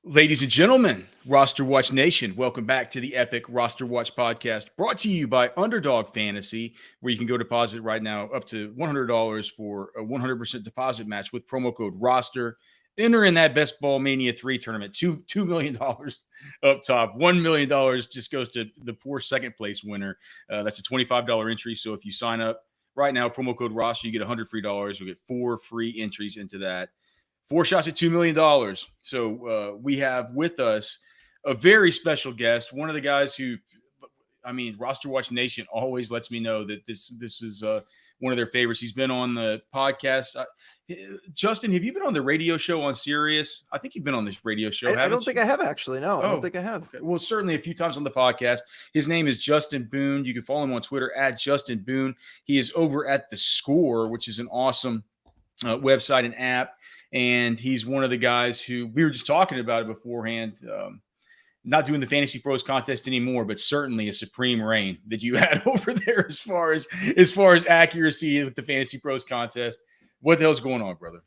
Ladies and gentlemen, RosterWatch Nation, welcome back to the epic RosterWatch Podcast, brought to you by Underdog Fantasy, where you can go deposit right now up to $100 for a 100% deposit match with promo code ROSTER. Enter in that Best Ball Mania 3 tournament, $2 million up top. $1 million just goes to the poor second place winner. That's a $25 entry. So if you sign up right now, promo code ROSTER, you get $100 free. You'll get 4 free entries into that. 4 shots at $2 million. So we have with us a very special guest, one of the guys who, RosterWatch Nation always lets me know that this is one of their favorites. He's been on the podcast. Justin, have you been on the radio show on Sirius? I think you've been on this radio show. I don't think I have, actually. No, I don't think I have. Okay. Well, certainly a few times on the podcast. His name is Justin Boone. You can follow him on Twitter at Justin Boone. He is over at TheScore, which is an awesome website and app. And he's one of the guys who we were just talking about it beforehand, not doing the Fantasy Pros contest anymore, but certainly a supreme reign that you had over there as far as accuracy with the Fantasy Pros contest. What the hell's going on, brother?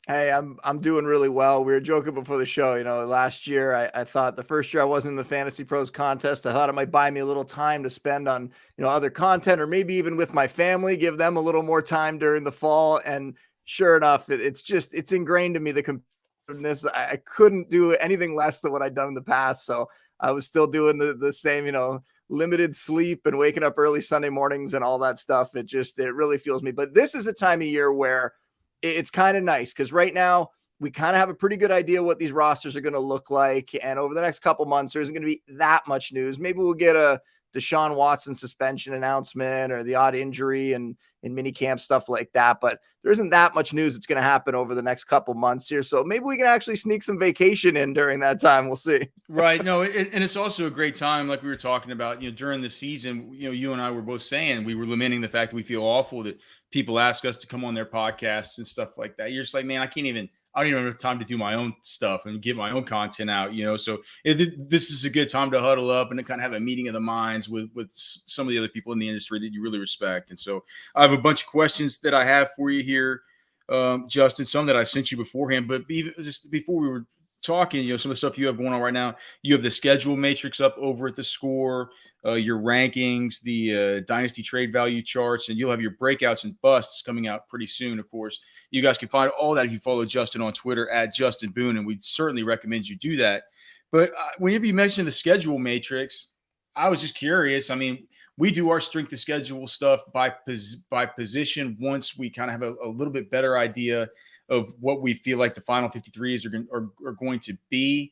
Hey, I'm doing really well. We were joking before the show. Last year I thought the first year I wasn't in the Fantasy Pros contest, I thought it might buy me a little time to spend on other content, or maybe even with my family, give them a little more time during the fall. And sure enough, it's ingrained in me, the competitiveness. I couldn't do anything less than what I'd done in the past. So I was still doing the same, limited sleep and waking up early Sunday mornings and all that stuff. It really fuels me. But this is a time of year where it's kind of nice, because right now we kind of have a pretty good idea what these rosters are going to look like. And over the next couple months, there isn't going to be that much news. Maybe we'll get a Deshaun Watson suspension announcement or the odd injury and in mini camp, stuff like that. But there isn't that much news that's going to happen over the next couple months here. So maybe we can actually sneak some vacation in during that time. We'll see. Right. No, and it's also a great time, like we were talking about, during the season, you and I were both saying, we were lamenting the fact that we feel awful that people ask us to come on their podcasts and stuff like that. You're just like, man, I don't even have time to do my own stuff and get my own content out, So this is a good time to huddle up and to kind of have a meeting of the minds with some of the other people in the industry that you really respect. And so I have a bunch of questions that I have for you here, Justin, some that I sent you beforehand, but just before we were talking, some of the stuff you have going on right now, you have the schedule matrix up over at TheScore, your rankings, the dynasty trade value charts, and you'll have your breakouts and busts coming out pretty soon. Of course, you guys can find all that if you follow Justin on Twitter at Justin Boone, and we'd certainly recommend you do that. But whenever you mentioned the schedule matrix, I was just curious. We do our strength of schedule stuff by position once we kind of have a little bit better idea of what we feel like the final 53s are going to be.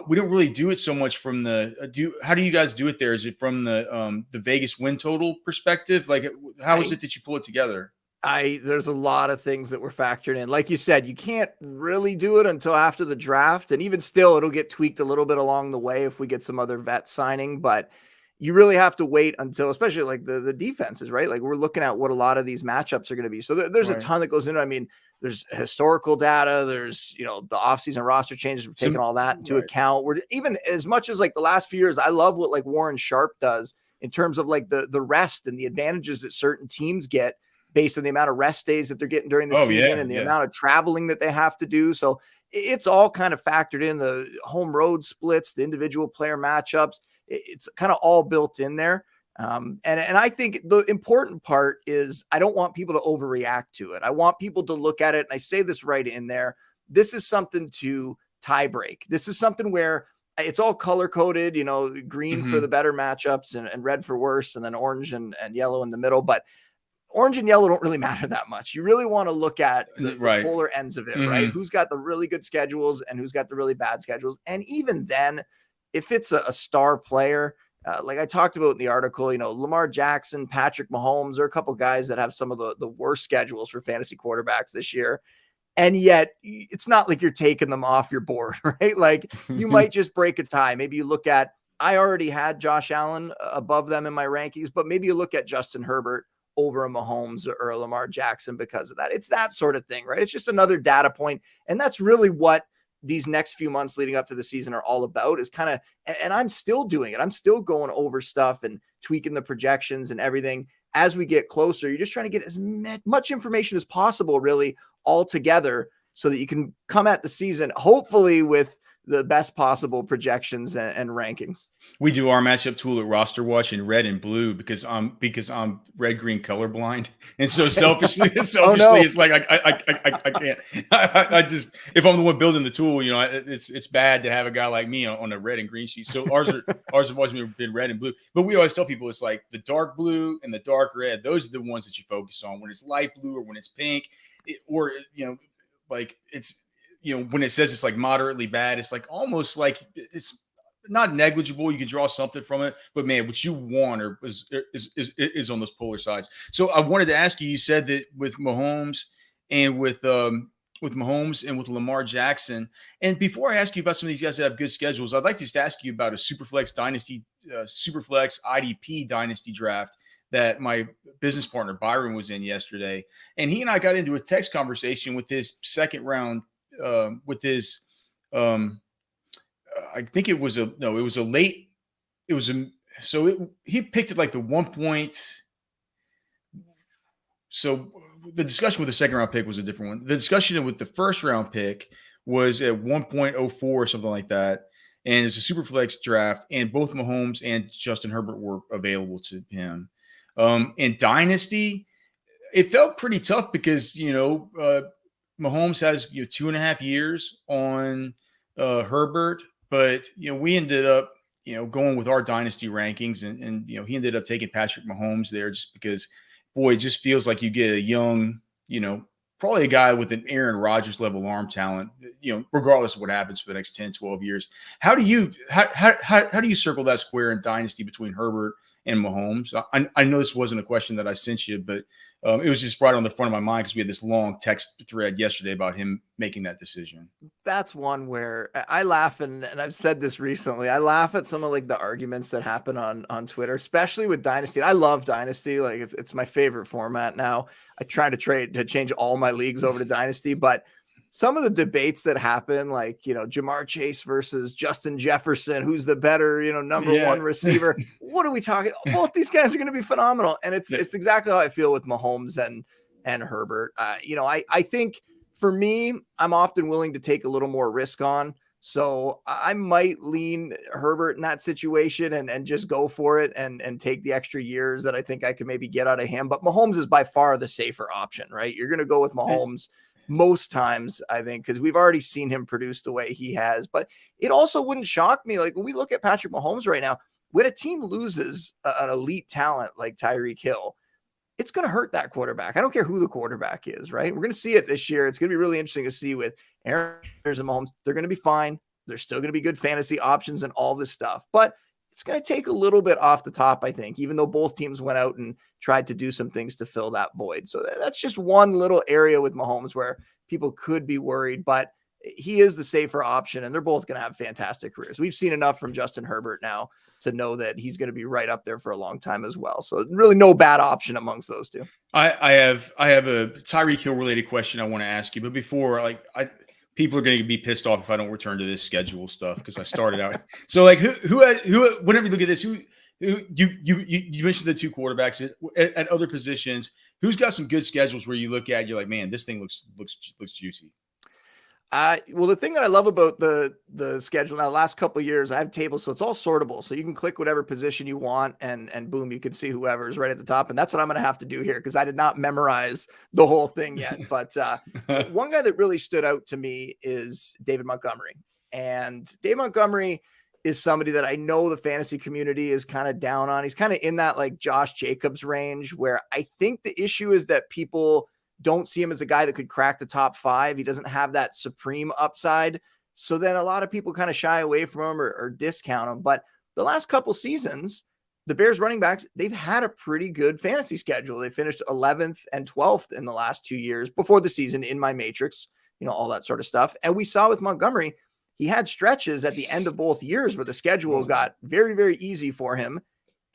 We don't really do it so much from how do you guys do it there? Is it from the Vegas win total perspective? Like, how is it that you pull it together? There's a lot of things that were factored in. Like you said, you can't really do it until after the draft. And even still, it'll get tweaked a little bit along the way if we get some other vet signing, but you really have to wait until, especially like the defenses, right? Like, we're looking at what a lot of these matchups are going to be. So there's a ton that goes into. There's historical data. There's, the offseason roster changes. We're taking all that into account. We're even, as much as like the last few years, I love what like Warren Sharp does in terms of like the rest and the advantages that certain teams get based on the amount of rest days that they're getting during the season and the amount of traveling that they have to do. So it's all kind of factored in, the home road splits, the individual player matchups. It's kind of all built in there. And I think the important part is I don't want people to overreact to it. I want people to look at it. And I say this right in there. This is something to tie break. This is something where it's all color coded, green for the better matchups and red for worse, and then orange and yellow in the middle. But orange and yellow don't really matter that much. You really want to look at the polar ends of it, right? Who's got the really good schedules and who's got the really bad schedules. And even then, if it's a star player, like I talked about in the article, Lamar Jackson, Patrick Mahomes, are a couple guys that have some of the worst schedules for fantasy quarterbacks this year. And yet it's not like you're taking them off your board, right? Like, you might just break a tie. Maybe you look at, I already had Josh Allen above them in my rankings, but maybe you look at Justin Herbert over a Mahomes or a Lamar Jackson because of that. It's that sort of thing, right? It's just another data point. And that's really what these next few months leading up to the season are all about, is kind of, and I'm still doing it. I'm still going over stuff and tweaking the projections and everything as we get closer. You're just trying to get as much information as possible, really, all together, so that you can come at the season, hopefully with the best possible projections and rankings. We do our matchup tool at RosterWatch in red and blue because I'm red-green colorblind, and so selfishly, Oh, no. it's like I can't. I just, if I'm the one building the tool, you know, it's bad to have a guy like me on a red and green sheet. So ours have always been red and blue. But we always tell people it's like the dark blue and the dark red. Those are the ones that you focus on when it's light blue or when it's pink, or you know, like it's, you know, when it says it's like moderately bad, it's like almost like it's not negligible. You can draw something from it, but man, what you want is on those polar sides. So I wanted to ask you. You said that with Mahomes and with Lamar Jackson. And before I ask you about some of these guys that have good schedules, I'd like to just ask you about a Superflex dynasty, Superflex IDP dynasty draft that my business partner Byron was in yesterday, and he and I got into a text conversation with his second round. I think he picked it like the 1 point. So the discussion with the second round pick was a different one. The discussion with the first round pick was at 1.04 or something like that. And it's a super flex draft, and both Mahomes and Justin Herbert were available to him. In Dynasty, it felt pretty tough because, you know, Mahomes has 2.5 years on Herbert, but we ended up going with our dynasty rankings, and he ended up taking Patrick Mahomes there just because, boy, it just feels like you get a young, probably a guy with an Aaron Rodgers level arm talent, regardless of what happens for the next 10, 12 years. How do you circle that square in dynasty between Herbert and Mahomes? I know this wasn't a question that I sent you, but it was just right on the front of my mind because we had this long text thread yesterday about him making that decision. That's one where I laugh, and I've said this recently. I laugh at some of like the arguments that happen on Twitter, especially with Dynasty. I love Dynasty. Like it's my favorite format now. I try to change all my leagues over to Dynasty, but some of the debates that happen, like, Jamar Chase versus Justin Jefferson, who's the better, number one receiver. What are we talking? Both these guys are going to be phenomenal. And it's exactly how I feel with Mahomes and Herbert. I think for me, I'm often willing to take a little more risk on. So I might lean Herbert in that situation and just go for it and take the extra years that I think I can maybe get out of him. But Mahomes is by far the safer option, right? You're going to go with Mahomes most times, I think, because we've already seen him produce the way he has. But it also wouldn't shock me. Like when we look at Patrick Mahomes right now, when a team loses an elite talent like Tyreek Hill, it's going to hurt that quarterback. I don't care who the quarterback is, right? We're going to see it this year. It's going to be really interesting to see with Aaron Rodgers and Mahomes. They're going to be fine. They're still going to be good fantasy options and all this stuff. But it's going to take a little bit off the top, I think, even though both teams went out and tried to do some things to fill that void. So that's just one little area with Mahomes where people could be worried, but he is the safer option, and they're both going to have fantastic careers. We've seen enough from Justin Herbert now to know that he's going to be right up there for a long time as well. So really no bad option amongst those two. I have a Tyreek Hill related question I want to ask you, but before, people are going to be pissed off if I don't return to this schedule stuff because I started out. So who whenever you look at this, who you mentioned the two quarterbacks at other positions, who's got some good schedules where you look at, you're like, man, this thing looks juicy. Well, the thing that I love about the schedule now, last couple of years, I have tables, so it's all sortable. So you can click whatever position you want, and boom, you can see whoever's right at the top. And that's what I'm going to have to do here because I did not memorize the whole thing yet. But one guy that really stood out to me is David Montgomery. And David Montgomery is somebody that I know the fantasy community is kind of down on. He's kind of in that like Josh Jacobs range where I think the issue is that people don't see him as a guy that could crack the top 5. He doesn't have that supreme upside. So then a lot of people kind of shy away from him or discount him. But the last couple seasons, the Bears running backs, they've had a pretty good fantasy schedule. They finished 11th and 12th in the last 2 years before the season in my matrix, all that sort of stuff. And we saw with Montgomery, he had stretches at the end of both years where the schedule got very, very easy for him.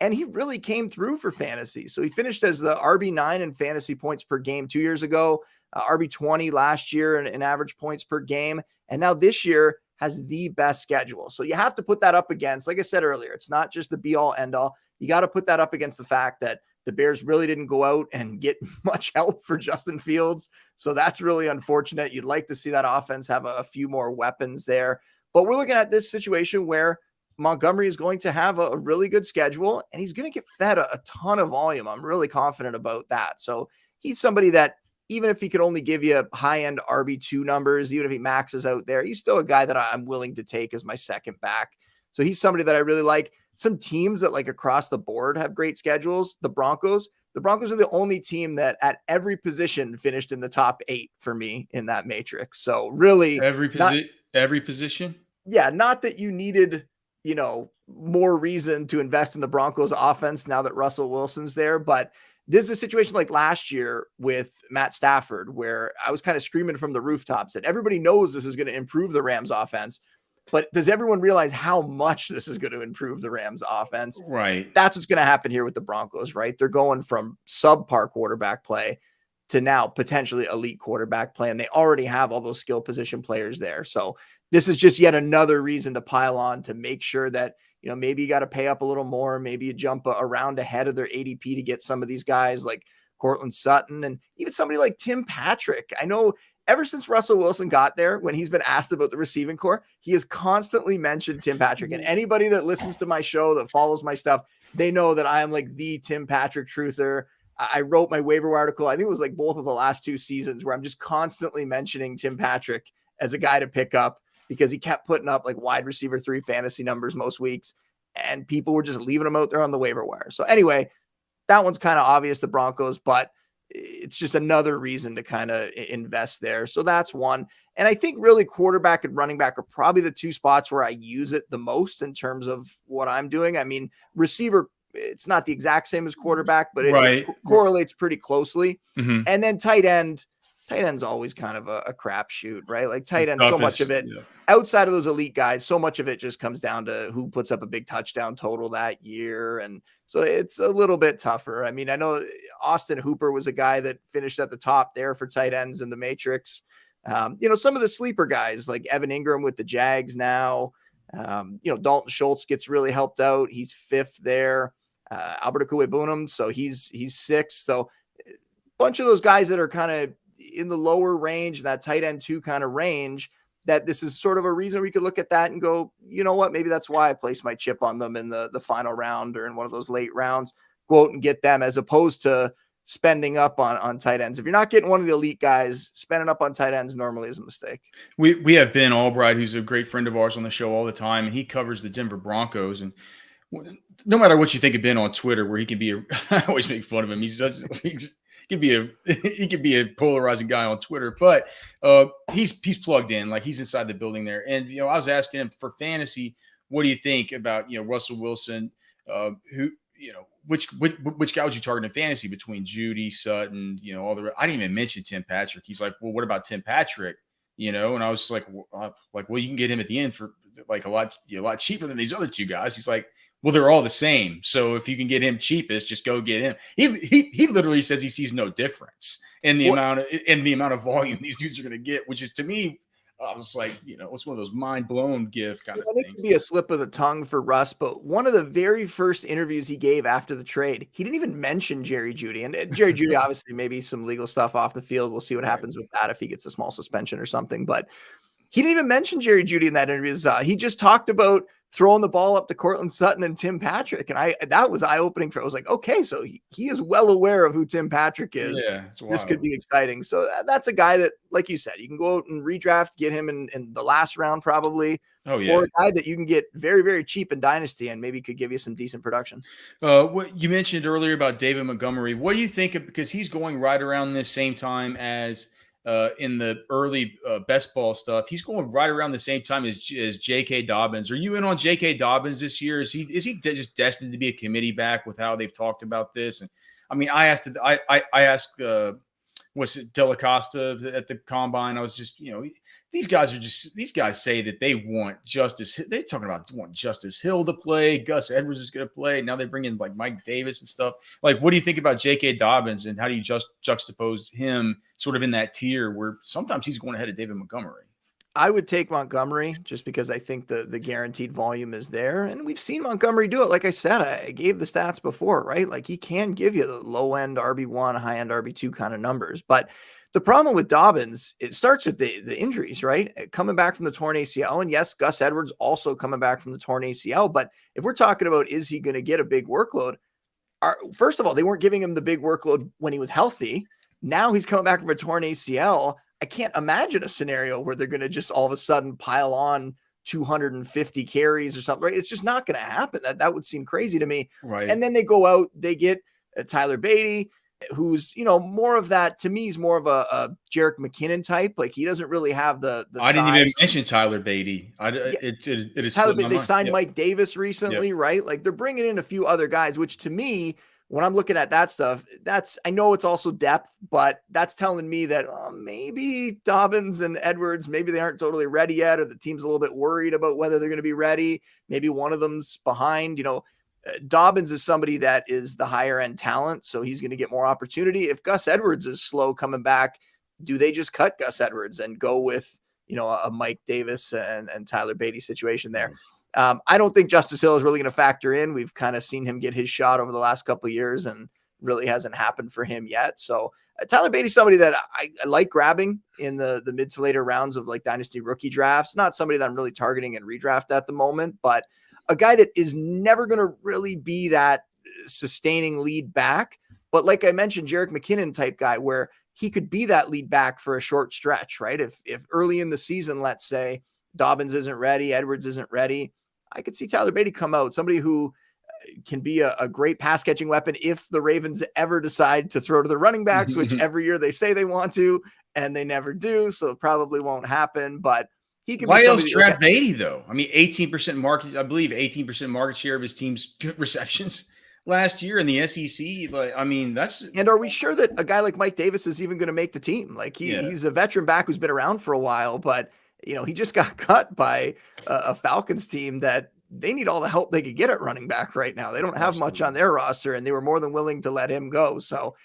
And he really came through for fantasy. So he finished as the RB9 in fantasy points per game 2 years ago, RB20 last year in average points per game. And now this year has the best schedule. So you have to put that up against, like I said earlier, it's not just the be all end all. You got to put that up against the fact that the Bears really didn't go out and get much help for Justin Fields. So that's really unfortunate. You'd like to see that offense have a few more weapons there. But we're looking at this situation where Montgomery is going to have a really good schedule, and he's going to get fed a ton of volume. I'm really confident about that. So he's somebody that, even if he could only give you high-end RB2 numbers, even if he maxes out there, he's still a guy that I'm willing to take as my second back. So he's somebody that I really like. Some teams that like across the board have great schedules. The Broncos are the only team that at every position finished in the top 8 for me in that matrix. So really every position. Yeah. Not that you needed, more reason to invest in the Broncos offense now that Russell Wilson's there. But this is a situation like last year with Matt Stafford, where I was kind of screaming from the rooftops that everybody knows this is going to improve the Rams offense. But does everyone realize how much this is going to improve the Rams offense? Right. That's what's going to happen here with the Broncos, right? They're going from subpar quarterback play to now potentially elite quarterback play, and they already have all those skill position players there. So this is just yet another reason to pile on to make sure that, maybe you got to pay up a little more. Maybe you jump around ahead of their ADP to get some of these guys like Cortland Sutton and even somebody like Tim Patrick. I know ever since Russell Wilson got there, when he's been asked about the receiving core, he has constantly mentioned Tim Patrick. And anybody that listens to my show, that follows my stuff, they know that I am like the Tim Patrick truther. I wrote my waiver article. I think it was like both of the last 2 seasons where I'm just constantly mentioning Tim Patrick as a guy to pick up because he kept putting up like wide receiver 3 fantasy numbers most weeks. And people were just leaving him out there on the waiver wire. So anyway, that one's kind of obvious, the Broncos, but it's just another reason to kind of invest there. So that's one. And I think really quarterback and running back are probably the 2 spots where I use it the most in terms of what I'm doing. I mean, receiver, it's not the exact same as quarterback, but it correlates pretty closely. Mm-hmm. And then tight end's always kind of a crapshoot, right? Like tight end, so much of it outside of those elite guys, so much of it just comes down to who puts up a big touchdown total that year. And so it's a little bit tougher. I mean, I know Austin Hooper was a guy that finished at the top there for tight ends in the matrix. Some of the sleeper guys like Evan Ingram with the Jags now, Dalton Schultz gets really helped out. He's 5th there. Albert Boone, so he's 6th. So a bunch of those guys that are kind of in the lower range, that tight end 2 kind of range, that this is sort of a reason we could look at that and go, you know what, maybe that's why I place my chip on them in the final round or in one of those late rounds, go out and get them as opposed to spending up on tight ends. If you're not getting one of the elite guys, spending up on tight ends normally is a mistake. We have Ben Albright, who's a great friend of ours on the show all the time, and he covers the Denver Broncos. And no matter what you think of Ben on Twitter, where he can be I always make fun of him. He could be a polarizing guy on Twitter, but he's plugged in, like he's inside the building there. And I was asking him for fantasy, what do you think about Russell Wilson? Which guy would you target in fantasy between Judy, Sutton, all the I didn't even mention Tim Patrick. He's like, well, what about Tim Patrick? And I was like, well, you can get him at the end for like a lot cheaper than these other 2 guys. He's like, well, they're all the same. So if you can get him cheapest, just go get him. He literally says he sees no difference in the amount of volume these dudes are going to get, which is, to me, I was like, it's one of those mind blown gift kind of things. It could be a slip of the tongue for Russ, but one of the very first interviews he gave after the trade, he didn't even mention Jerry Jeudy. And Jerry Jeudy, obviously, maybe some legal stuff off the field. We'll see what happens with that if he gets a small suspension or something. But he didn't even mention Jerry Jeudy in that interview. He just talked about throwing the ball up to Cortland Sutton and Tim Patrick. And that was eye-opening for, I was like, okay, so he is well aware of who Tim Patrick is. Yeah, this could be exciting. So that's a guy that, like you said, you can go out and redraft, get him in the last round probably. Oh, yeah. Or a guy that you can get very, very cheap in Dynasty and maybe could give you some decent production. What you mentioned earlier about David Montgomery, what do you think of, because he's going right around the same time as in the early best ball stuff, he's going right around the same time as J.K. Dobbins. Are you in on J.K. Dobbins this year? Is he just destined to be a committee back with how they've talked about this? And I mean, I asked what's it, Delacosta at the combine. I was just, these guys say that they want Justice. They're talking about they want Justice Hill to play. Gus Edwards is going to play. Now they bring in like Mike Davis and stuff. Like, what do you think about J.K. Dobbins and how do you just juxtapose him sort of in that tier where sometimes he's going ahead of David Montgomery? I would take Montgomery just because I think the guaranteed volume is there. And we've seen Montgomery do it. Like I said, I gave the stats before, right? Like he can give you the low end RB1, high end RB2 kind of numbers. But the problem with Dobbins, it starts with the injuries, right? Coming back from the torn ACL. And yes, Gus Edwards also coming back from the torn ACL. But if we're talking about, is he going to get a big workload? First of all, they weren't giving him the big workload when he was healthy. Now he's coming back from a torn ACL. I can't imagine a scenario where they're going to just all of a sudden pile on 250 carries or something, right? It's just not going to happen. That would seem crazy to me. Right. And then they go out, they get Tyler Beatty, who's, more of that, to me, he's more of a Jerick McKinnon type. Like he doesn't really have the I didn't size. even mention Tyler Beatty. It is Tyler Beatty. They signed Yep. Mike Davis recently, right? Like they're bringing in a few other guys, which to me, when I'm looking at that stuff, I know it's also depth, but that's telling me that maybe Dobbins and Edwards, maybe they aren't totally ready yet, or the team's a little bit worried about whether they're going to be ready. Maybe one of them's behind. Dobbins is somebody that is the higher end talent, so he's going to get more opportunity. If Gus Edwards is slow coming back, do they just cut Gus Edwards and go with, a Mike Davis and Tyler Beatty situation there? I don't think Justice Hill is really going to factor in. We've kind of seen him get his shot over the last couple of years and really hasn't happened for him yet. So Tyler Beatty, somebody that I like grabbing in the mid to later rounds of like dynasty rookie drafts. Not somebody that I'm really targeting in redraft at the moment, but a guy that is never going to really be that sustaining lead back. But like I mentioned, Jerick McKinnon type guy where he could be that lead back for a short stretch, right? If early in the season, let's say Dobbins isn't ready, Edwards isn't ready, I could see Tyler Beatty come out, somebody who can be a great pass catching weapon if the Ravens ever decide to throw to the running backs, which every year they say they want to, and they never do. So it probably won't happen, but he can. Why else draft Beatty though? I mean, 18% market, I believe 18% market share of his team's receptions last year in the SEC. Like, I mean, that's. And are we sure that a guy like Mike Davis is even going to make the team? Like he's a veteran back who's been around for a while, but he just got cut by a Falcons team that they need all the help they could get at running back right now. They don't have much on their roster, and they were more than willing to let him go. So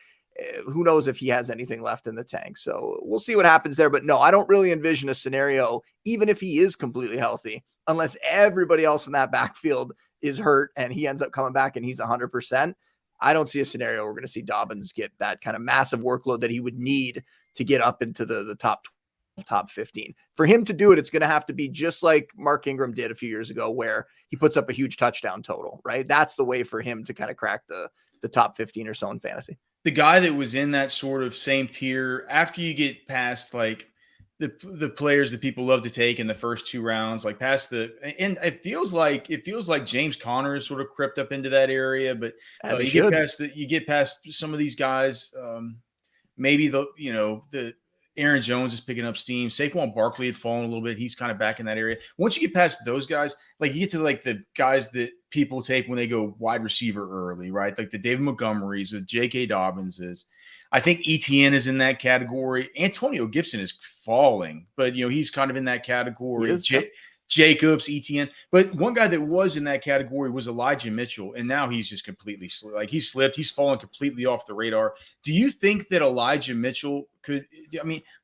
who knows if he has anything left in the tank. So we'll see what happens there. But no, I don't really envision a scenario, even if he is completely healthy, unless everybody else in that backfield is hurt and he ends up coming back and he's 100%. I don't see a scenario where we're going to see Dobbins get that kind of massive workload that he would need to get up into the top 15. For him to do it, it's going to have to be just like Mark Ingram did a few years ago, where he puts up a huge touchdown total, right? That's the way for him to kind of crack the top 15 or so in fantasy. The guy that was in that sort of same tier, after you get past like the players that people love to take in the first two rounds, like past and it feels like James Conner has sort of crept up into that area, but you get past some of these guys, maybe the Aaron Jones is picking up steam. Saquon Barkley had fallen a little bit. He's kind of back in that area. Once you get past those guys, like you get to like the guys that people take when they go wide receiver early, right? Like the David Montgomerys, the J.K. Dobbinses. I think ETN is in that category. Antonio Gibson is falling, but he's kind of in that category. Jacobs, ETN. But one guy that was in that category was Elijah Mitchell, and now he's just completely he's slipped. He's fallen completely off the radar. Do you think that Elijah Mitchell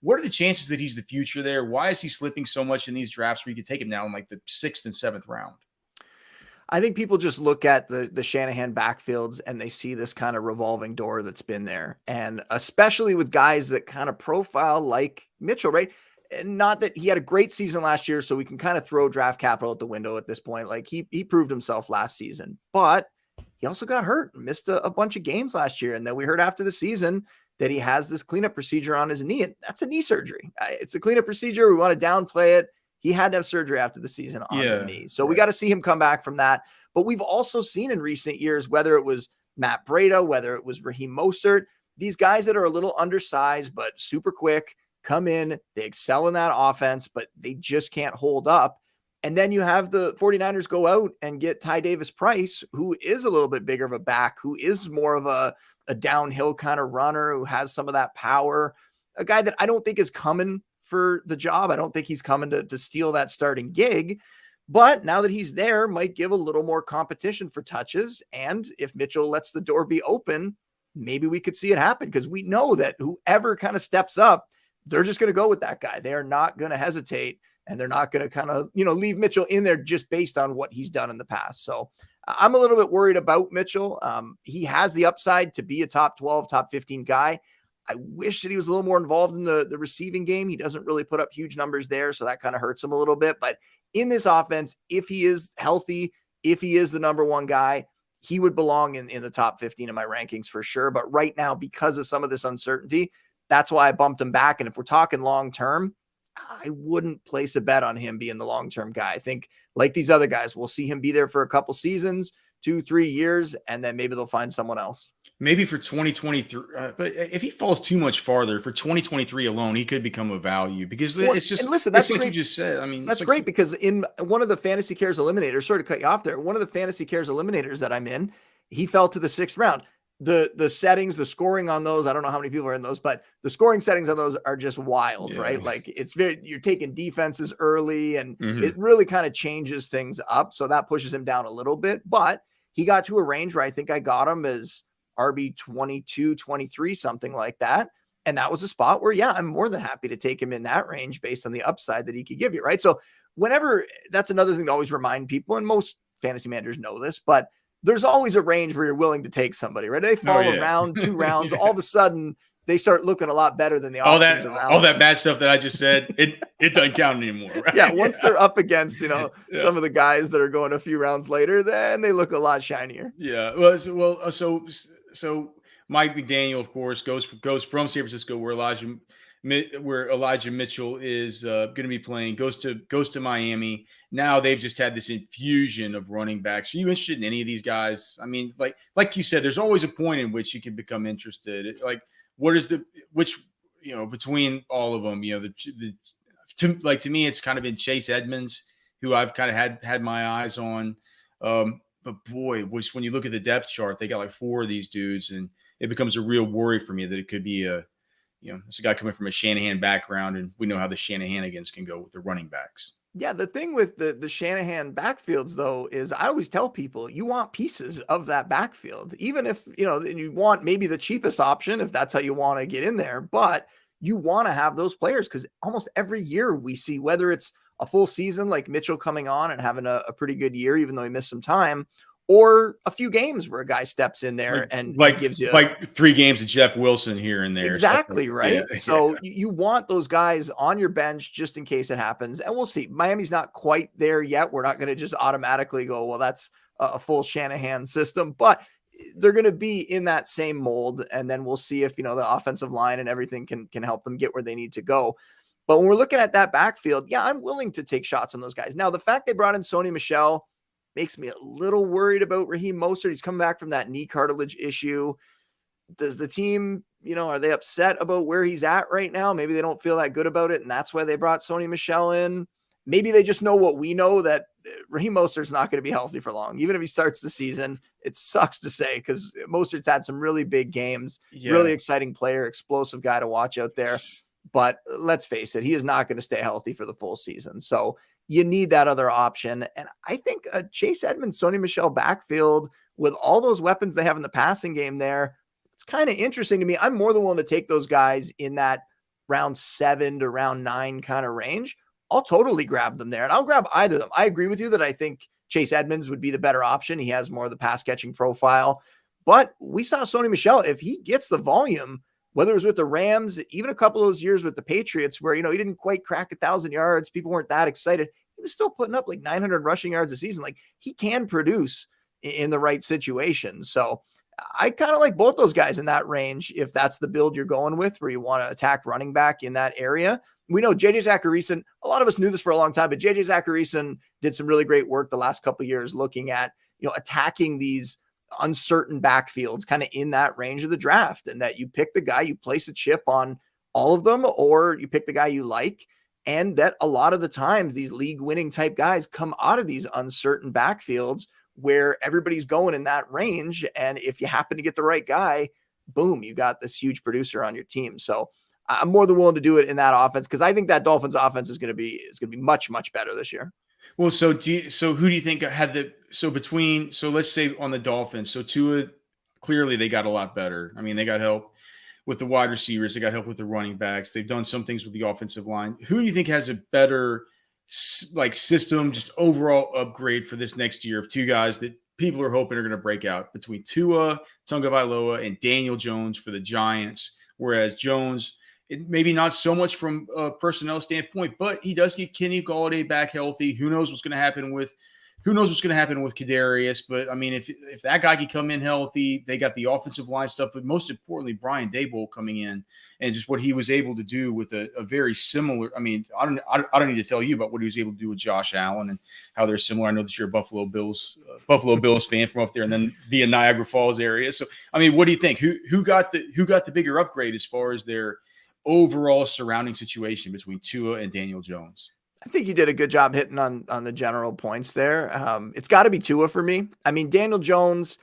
what are the chances that he's the future there? Why is he slipping so much in these drafts where you could take him now in like the 6th and 7th round? I think people just look at the Shanahan backfields and they see this kind of revolving door that's been there. And especially with guys that kind of profile like Mitchell, right? And not that he had a great season last year, so we can kind of throw draft capital at the window at this point. Like he proved himself last season, but he also got hurt and missed a bunch of games last year. And then we heard after the season that he has this cleanup procedure on his knee. And that's a knee surgery. It's a cleanup procedure. We want to downplay it. He had to have surgery after the season on the knee. So we got to see him come back from that. But we've also seen in recent years, whether it was Matt Breida, whether it was Raheem Mostert, these guys that are a little undersized, but super quick, come in, they excel in that offense, but they just can't hold up. And then you have the 49ers go out and get Ty Davis Price, who is a little bit bigger of a back, who is more of a downhill kind of runner, who has some of that power, a guy that I don't think is coming for the job. I don't think he's coming to steal that starting gig, but now that he's there, might give a little more competition for touches. And if Mitchell lets the door be open, maybe we could see it happen, because we know that whoever kind of steps up, they're just going to go with that guy. They are not going to hesitate and they're not going to kind of, leave Mitchell in there just based on what he's done in the past. So I'm a little bit worried about Mitchell. He has the upside to be a top 12, top 15 guy. I wish that he was a little more involved in the receiving game. He doesn't really put up huge numbers there, so that kind of hurts him a little bit. But in this offense, if he is healthy, if he is the number one guy, he would belong in the top 15 of my rankings for sure. But right now, because of some of this uncertainty, that's why I bumped him back. And if we're talking long-term, I wouldn't place a bet on him being the long-term guy. I think like these other guys, we'll see him be there for a couple seasons, 2-3 years, and then maybe they'll find someone else. Maybe for 2023, but if he falls too much farther for 2023 alone, he could become a value because it's just, listen, that's like you just said. I mean, that's great because in one of the Fantasy Cares eliminators, sorry to cut you off there, one of the Fantasy Cares eliminators that I'm in, he fell to the 6th round. The settings, the scoring on those, I don't know how many people are in those, but the scoring settings on those are just wild, right? Like you're taking defenses early and it really kind of changes things up. So that pushes him down a little bit, but he got to a range where I think I got him as RB 22, 23, something like that. And that was a spot where, I'm more than happy to take him in that range based on the upside that he could give you, right? So whenever, that's another thing to always remind people, and most fantasy managers know this, but there's always a range where you're willing to take somebody, right? They fall around 2 rounds, all of a sudden they start looking a lot better than the options around. All that bad stuff that I just said, it doesn't count anymore, right? Once they're up against, some of the guys that are going a few rounds later, then they look a lot shinier. Yeah. Well, so Mike McDaniel, of course, goes from San Francisco, where Elijah Mitchell is going to be playing, goes to Miami. Now they've just had this infusion of running backs. Are you interested in any of these guys? I mean, like you said, there's always a point in which you can become interested. Like, what is between all of them? To me, it's kind of been Chase Edmonds, who I've kind of had my eyes on. But boy, when you look at the depth chart, they got like 4 of these dudes, and it becomes a real worry for me that it could be it's a guy coming from a Shanahan background, and we know how the Shanahanigans can go with the running backs. Yeah, the thing with the Shanahan backfields, though, is I always tell people you want pieces of that backfield, even if, you want maybe the cheapest option, if that's how you want to get in there, but you want to have those players because almost every year we see, whether it's a full season like Mitchell coming on and having a pretty good year, even though he missed some time, or a few games where a guy steps in there and gives you like 3 games of Jeff Wilson here and there. Exactly. Right. Yeah, so you want those guys on your bench just in case it happens. And we'll see. Miami's not quite there yet. We're not going to just automatically go, well, that's a full Shanahan system, but they're going to be in that same mold. And then we'll see if, the offensive line and everything can help them get where they need to go. But when we're looking at that backfield, I'm willing to take shots on those guys. Now, the fact they brought in Sony Michel makes me a little worried about Raheem Mostert. He's coming back from that knee cartilage issue. Does the team, are they upset about where he's at right now? Maybe they don't feel that good about it, and that's why they brought Sony Michel in. Maybe they just know what we know, that Raheem Mostert's not going to be healthy for long. Even if he starts the season, it sucks to say because Mostert's had some really big games, really exciting player, explosive guy to watch out there. But let's face it, he is not going to stay healthy for the full season. So you need that other option. And I think Chase Edmonds, Sony Michel backfield with all those weapons they have in the passing game there, it's kind of interesting to me. I'm more than willing to take those guys in that round 7 to round 9 kind of range. I'll totally grab them there, and I'll grab either of them. I agree with you that I think Chase Edmonds would be the better option. He has more of the pass catching profile, but we saw Sony Michel, if he gets the volume, whether it was with the Rams, even a couple of those years with the Patriots where, he didn't quite crack 1,000 yards. People weren't that excited. He was still putting up like 900 rushing yards a season. Like, he can produce in the right situation. So I kind of like both those guys in that range. If that's the build you're going with, where you want to attack running back in that area. We know JJ Zacharyson, a lot of us knew this for a long time, but JJ Zacharyson did some really great work the last couple of years looking at, attacking these uncertain backfields kind of in that range of the draft, and that you pick the guy, you place a chip on all of them, or you pick the guy you like. And that a lot of the times these league winning type guys come out of these uncertain backfields where everybody's going in that range. And if you happen to get the right guy, boom, you got this huge producer on your team. So I'm more than willing to do it in that offense, because I think that Dolphins offense is going to be much, much better this year. Well, so who do you think had so let's say on the Dolphins, so Tua, clearly they got a lot better. I mean, they got help with the wide receivers. They got help with the running backs. They've done some things with the offensive line. Who do you think has a better like system, just overall upgrade for this next year of two guys that people are hoping are going to break out between Tua Tagovailoa and Daniel Jones for the Giants. Whereas Jones, maybe not so much from a personnel standpoint, but he does get Kenny Golladay back healthy. Who knows what's going to happen with Kadarius? But I mean, if that guy can come in healthy, they got the offensive line stuff, but most importantly, Brian Daboll coming in and just what he was able to do with a very similar. I mean, I don't need to tell you about what he was able to do with Josh Allen and how they're similar. I know that you're a Buffalo Bills fan from up there, and then the Niagara Falls area. So, I mean, what do you think? Who got the bigger upgrade as far as their overall surrounding situation between Tua and Daniel Jones? I think you did a good job hitting on the general points there. It's got to be Tua for me. I mean, Daniel Jones,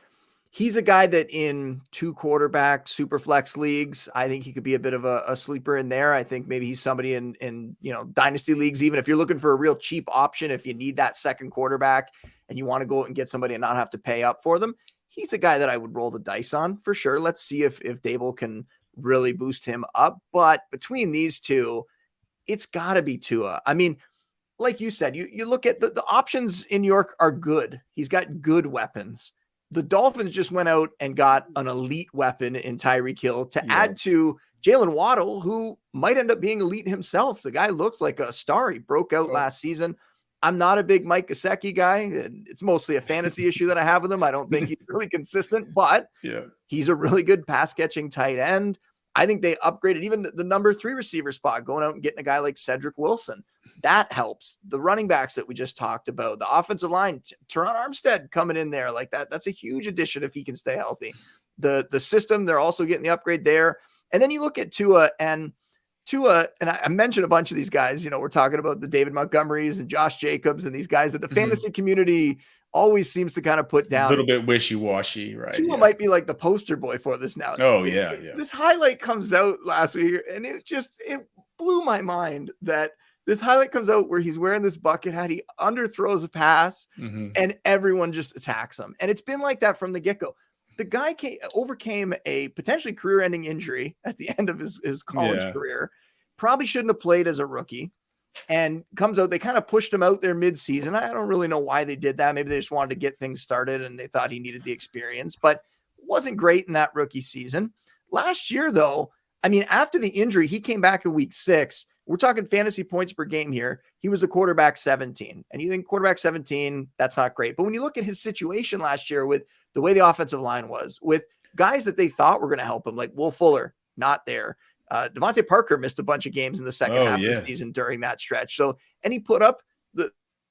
he's a guy that in 2 quarterback super flex leagues, I think he could be a bit of a sleeper in there. I think maybe he's somebody in dynasty leagues, even if you're looking for a real cheap option, if you need that second quarterback and you want to go out and get somebody and not have to pay up for them, he's a guy that I would roll the dice on for sure. Let's see if Daboll can really boost him up. But between these two, it's got to be Tua. I mean, like you said, you look at the options in New York are good. He's got good weapons. The Dolphins just went out and got an elite weapon in Tyreek Hill to add to Jalen Waddle, who might end up being elite himself. The guy looks like a star. He broke out last season. I'm not a big Mike Gesicki guy. It's mostly a fantasy issue that I have with him. I don't think he's really consistent, but he's a really good pass catching tight end. I think they upgraded even the number 3 receiver spot, going out and getting a guy like Cedric Wilson. That helps. The running backs that we just talked about, the offensive line, Teron Armstead coming in there like that. That's a huge addition if he can stay healthy. The system, they're also getting the upgrade there. And then you look at Tua, and I mentioned a bunch of these guys. We're talking about the David Montgomerys and Josh Jacobs and these guys that the fantasy community always seems to kind of put down. A little bit wishy-washy, right? Tua might be like the poster boy for this now. Oh, yeah. This highlight comes out last week, and it blew my mind that this highlight comes out where he's wearing this bucket hat. He underthrows a pass, and everyone just attacks him. And it's been like that from the get-go. The guy overcame a potentially career-ending injury at the end of his college career. Probably shouldn't have played as a rookie. And comes out, they kind of pushed him out there mid-season. I don't really know why they did that. Maybe they just wanted to get things started and they thought he needed the experience, but wasn't great in that rookie season. Last year, though, I mean, after the injury, he came back in week 6. We're talking fantasy points per game here. He was the quarterback 17. And you think quarterback 17, that's not great. But when you look at his situation last year with the way the offensive line was, with guys that they thought were going to help him, like Will Fuller, not there. Devontae Parker missed a bunch of games in the second half of the season during that stretch. So, and he put up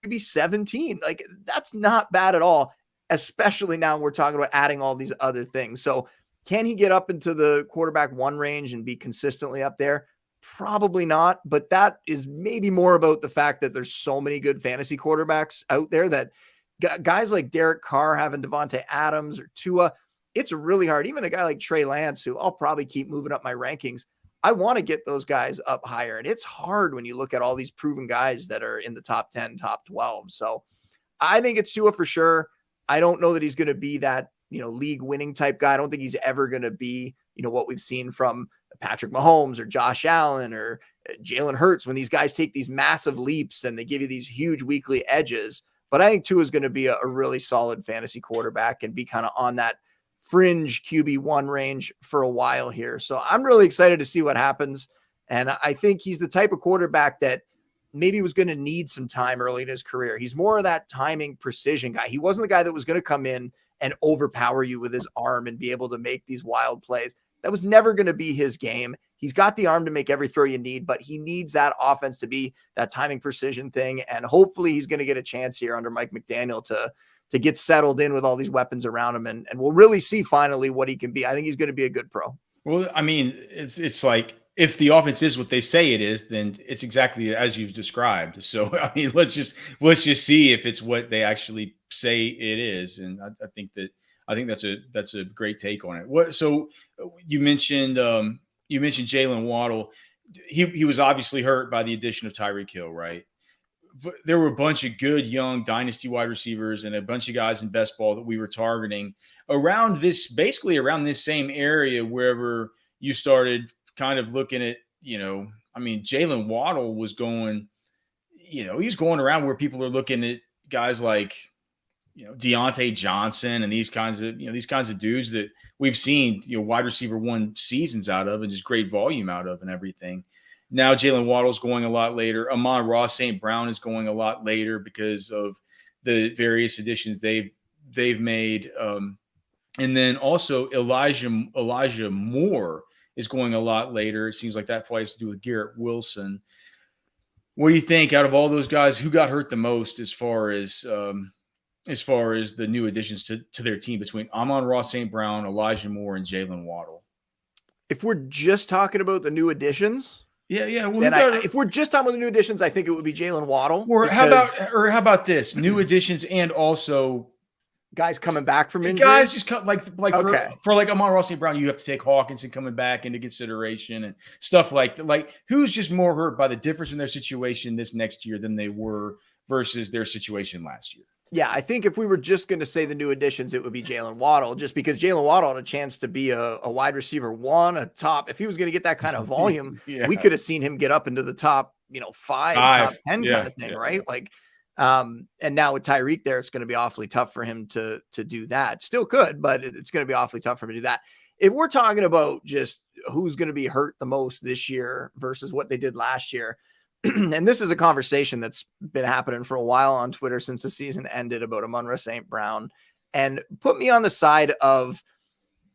maybe 17. Like, that's not bad at all, especially now we're talking about adding all these other things. So can he get up into the quarterback 1 range and be consistently up there? Probably not, but that is maybe more about the fact that there's so many good fantasy quarterbacks out there that guys like Derek Carr having Devontae Adams or Tua, it's really hard. Even a guy like Trey Lance, who I'll probably keep moving up my rankings, I want to get those guys up higher. And it's hard when you look at all these proven guys that are in the top 10, top 12. So I think it's Tua for sure. I don't know that he's going to be that, league winning type guy. I don't think he's ever going to be, what we've seen from Patrick Mahomes or Josh Allen or Jalen Hurts, when these guys take these massive leaps and they give you these huge weekly edges. But I think Tua is going to be a really solid fantasy quarterback and be kind of on that fringe QB1 range for a while here. So I'm really excited to see what happens. And I think he's the type of quarterback that maybe was going to need some time early in his career. He's more of that timing precision guy. He wasn't the guy that was going to come in and overpower you with his arm and be able to make these wild plays. That was never going to be his game. He's got the arm to make every throw you need, but he needs that offense to be that timing precision thing. And hopefully he's going to get a chance here under Mike McDaniel to get settled in with all these weapons around him. And we'll really see finally what he can be. I think he's going to be a good pro. Well, I mean, it's like, if the offense is what they say it is, then it's exactly as you've described. So, I mean, let's just see if it's what they actually say it is. And I think that's a great take on it. So you mentioned Jalen Waddle. He was obviously hurt by the addition of Tyreek Hill, right? But there were a bunch of good young dynasty wide receivers and a bunch of guys in best ball that we were targeting around this same area, wherever you started kind of looking at, Jalen Waddle was going, he's going around where people are looking at guys like, Deontay Johnson and these kinds of dudes that we've seen, wide receiver one seasons out of and just great volume out of and everything. Now Jalen Waddle's going a lot later. Amon-Ra St. Brown is going a lot later because of the various additions they've made. And then also Elijah Moore is going a lot later. It seems like that probably has to do with Garrett Wilson. What do you think out of all those guys, who got hurt the most as far as the new additions to their team between Amon-Ra St. Brown, Elijah Moore, and Jalen Waddle? If we're just talking about the new additions, yeah. Well, then if we're just talking about the new additions, I think it would be Jalen Waddle. Or how about this? New additions and also guys coming back from injury. Guys just cut for like Amon-Ra St. Brown, you have to take Hawkinson coming back into consideration and stuff like that. Like, who's just more hurt by the difference in their situation this next year than they were versus their situation last year? Yeah, I think if we were just going to say the new additions, it would be Jalen Waddle, just because Jalen Waddle had a chance to be a wide receiver one, a top. If he was going to get that kind of volume, we could have seen him get up into the top, 5, top 10 kind of thing, right? Like, and now with Tyreek there, it's going to be awfully tough for him to do that. Still could, but it's going to be awfully tough for him to do that. If we're talking about just who's going to be hurt the most this year versus what they did last year, and this is a conversation that's been happening for a while on Twitter since the season ended about Amon-Ra St. Brown, and put me on the side of,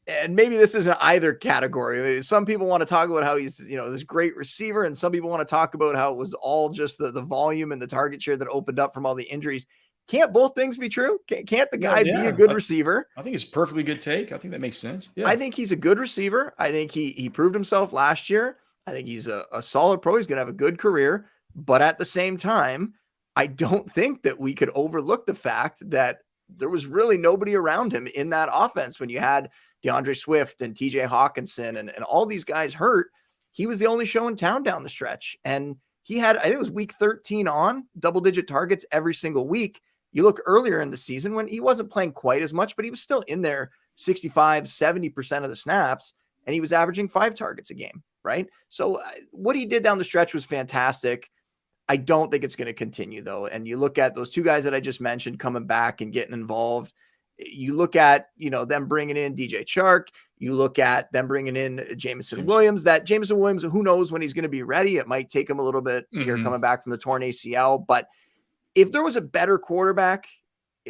and maybe this isn't either category. Some people want to talk about how he's, this great receiver, and some people want to talk about how it was all just the volume and the target share that opened up from all the injuries. Can't both things be true? Can't the guy be a good receiver? I think it's a perfectly good take. I think that makes sense. Yeah. I think he's a good receiver. I think he proved himself last year. I think he's a solid pro. He's going to have a good career. But at the same time, I don't think that we could overlook the fact that there was really nobody around him in that offense. When you had DeAndre Swift and TJ Hawkinson and all these guys hurt, he was the only show in town down the stretch. And he had, I think it was week 13 on, double-digit targets every single week. You look earlier in the season when he wasn't playing quite as much, but he was still in there 65, 70% of the snaps, and he was averaging 5 targets a game. Right. So what he did down the stretch was fantastic. I don't think it's going to continue, though. And you look at those two guys that I just mentioned coming back and getting involved. You look at, them bringing in DJ Chark. You look at them bringing in Jameson Williams. That Jameson Williams, who knows when he's going to be ready? It might take him a little bit here coming back from the torn ACL. But if there was a better quarterback